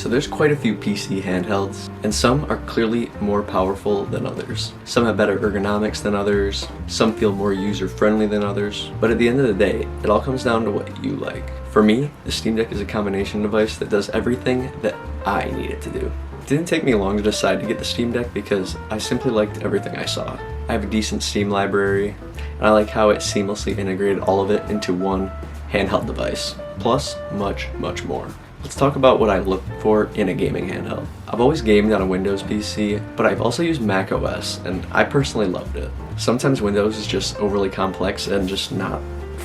So there's quite a few PC handhelds, and some are clearly more powerful than others. Some have better ergonomics than others, some feel more user-friendly than others, but at the end of the day, it all comes down to what you like. For me, the Steam Deck is a combination device that does everything that I need it to do. It didn't take me long to decide to get the Steam Deck because I simply liked everything I saw. I have a decent Steam library, and I like how it seamlessly integrated all of it into one handheld device, plus much more. Let's talk about what I look for in a gaming handheld. I've always gamed on a Windows PC, but I've also used Mac OS, and I personally loved it. Sometimes Windows is just overly complex and just not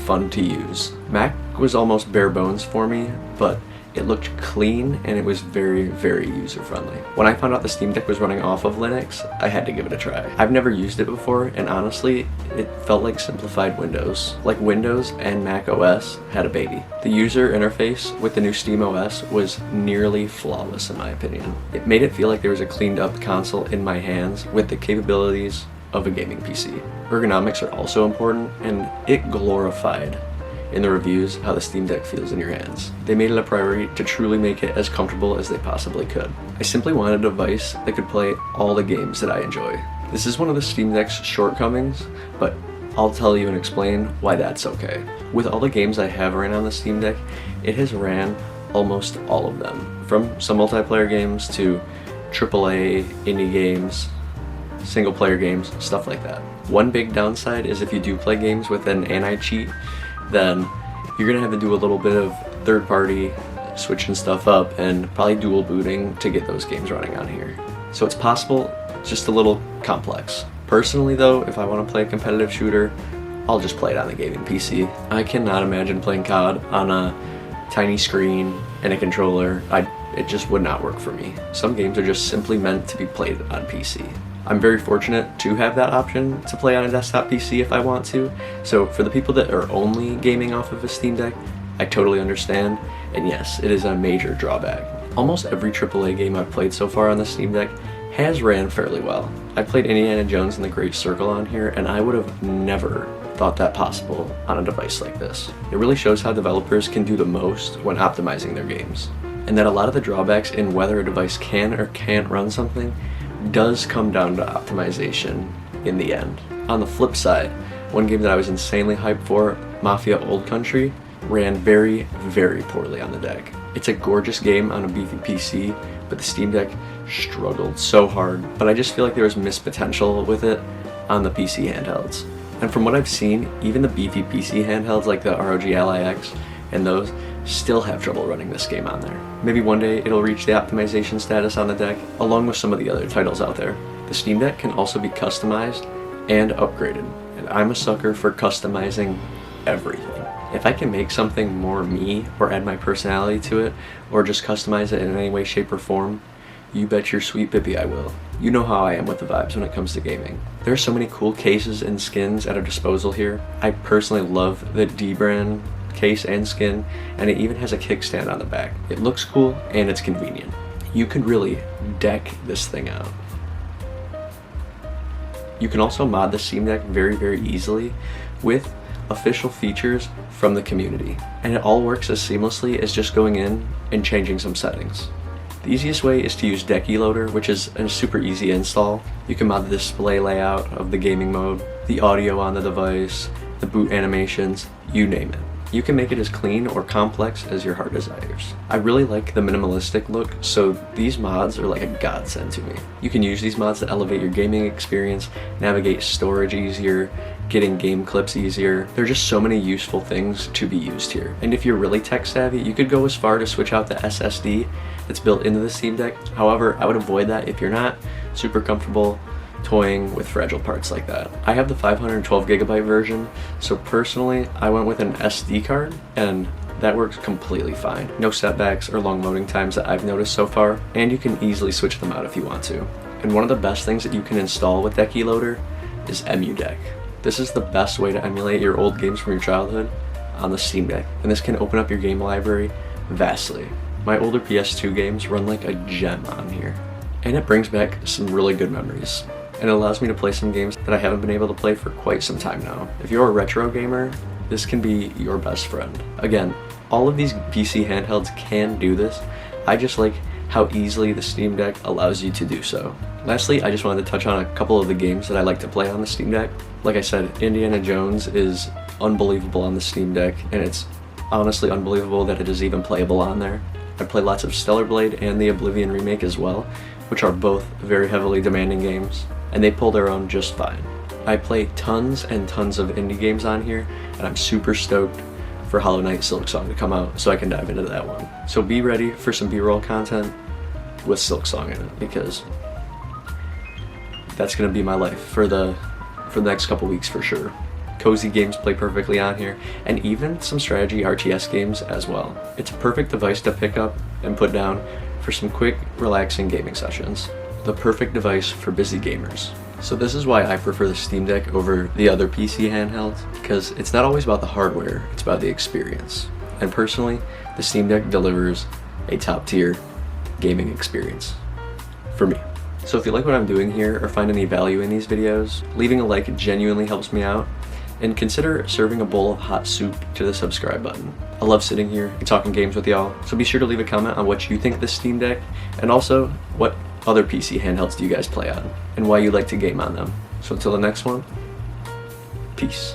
fun to use. Mac was almost bare bones for me, but it looked clean and it was very user-friendly. When I found out the Steam Deck was running off of Linux, I had to give it a try. I've never used it before, and honestly, it felt like simplified Windows. Like Windows and Mac OS had a baby. The user interface with the new Steam OS was nearly flawless in my opinion. It made it feel like there was a cleaned up console in my hands with the capabilities of a gaming PC. Ergonomics are also important, and it glorified in the reviews how the Steam Deck feels in your hands. They made it a priority to truly make it as comfortable as they possibly could. I simply wanted a device that could play all the games that I enjoy. This is one of the Steam Deck's shortcomings, but I'll tell you and explain why that's okay. With all the games I have ran on the Steam Deck, it has ran almost all of them. From some multiplayer games to AAA indie games, single player games, stuff like that. One big downside is if you do play games with an anti-cheat, then you're gonna have to do a little bit of third-party switching stuff up and probably dual booting to get those games running on here. So it's possible, just a little complex. Personally though, if I want to play a competitive shooter, I'll just play it on the gaming PC. I cannot imagine playing COD on a tiny screen and a controller. It just would not work for me. Some games are just simply meant to be played on PC. I'm very fortunate to have that option to play on a desktop PC if I want to. So for the people that are only gaming off of a Steam Deck, I totally understand. And yes, it is a major drawback. Almost every AAA game I've played so far on the Steam Deck has ran fairly well. I played Indiana Jones and the Great Circle on here, and I would have never thought that possible on a device like this. It really shows how developers can do the most when optimizing their games, and that a lot of the drawbacks in whether a device can or can't run something does come down to optimization in the end. On the flip side, one game that I was insanely hyped for, Mafia Old Country, ran very poorly on the deck. It's a gorgeous game on a beefy PC, but the Steam Deck struggled so hard, but I just feel like there was missed potential with it on the PC handhelds. And from what I've seen, even the beefy PC handhelds like the ROG Ally X and those still have trouble running this game on there. Maybe one day it'll reach the optimization status on the deck, along with some of the other titles out there. The Steam Deck can also be customized and upgraded, and I'm a sucker for customizing everything. If I can make something more me, or add my personality to it, or just customize it in any way, shape, or form, you bet your sweet bippy I will. You know how I am with the vibes when it comes to gaming. There are so many cool cases and skins at our disposal here. I personally love the D-brand case and skin, and it even has a kickstand on the back. It looks cool and it's convenient. You could really deck this thing out. You can also mod the Steam Deck very easily with official features from the community, and it all works as seamlessly as just going in and changing some settings. The easiest way is to use Decky Loader, which is a super easy install. You can mod the display layout of the gaming mode, the audio on the device, the boot animations, you name it. You can make it as clean or complex as your heart desires. I really like the minimalistic look, so these mods are like a godsend to me. You can use these mods to elevate your gaming experience, navigate storage easier, getting game clips easier. There are just so many useful things to be used here. And if you're really tech savvy, you could go as far to switch out the SSD that's built into the Steam Deck. However, I would avoid that if you're not super comfortable toying with fragile parts like that. I have the 512GB version, so personally I went with an SD card, and that works completely fine. No setbacks or long loading times that I've noticed so far, and you can easily switch them out if you want to. And one of the best things that you can install with Decky Loader is EmuDeck. This is the best way to emulate your old games from your childhood on the Steam Deck, and this can open up your game library vastly. My older PS2 games run like a gem on here, and it brings back some really good memories. And it allows me to play some games that I haven't been able to play for quite some time now. If you're a retro gamer, this can be your best friend. Again, all of these PC handhelds can do this. I just like how easily the Steam Deck allows you to do so. Lastly, I just wanted to touch on a couple of the games that I like to play on the Steam Deck. Like I said, Indiana Jones is unbelievable on the Steam Deck, and it's honestly unbelievable that it is even playable on there. I play lots of Stellar Blade and the Oblivion remake as well, which are both very heavily demanding games, and they pull their own just fine. I play tons and tons of indie games on here, and I'm super stoked for Hollow Knight Silksong to come out so I can dive into that one. So be ready for some B-roll content with Silksong in it, because that's gonna be my life for the next couple weeks for sure. Cozy games play perfectly on here, and even some strategy RTS games as well. It's a perfect device to pick up and put down for some quick, relaxing gaming sessions. The perfect device for busy gamers. So this is why I prefer the Steam Deck over the other PC handhelds, because it's not always about the hardware, it's about the experience. And personally, the Steam Deck delivers a top-tier gaming experience for me. So if you like what I'm doing here or find any value in these videos, leaving a like genuinely helps me out, and consider serving a bowl of hot soup to the subscribe button. I love sitting here and talking games with y'all, so be sure to leave a comment on what you think of the Steam Deck, and also what other PC handhelds do you guys play on, and why you like to game on them. So until the next one, peace.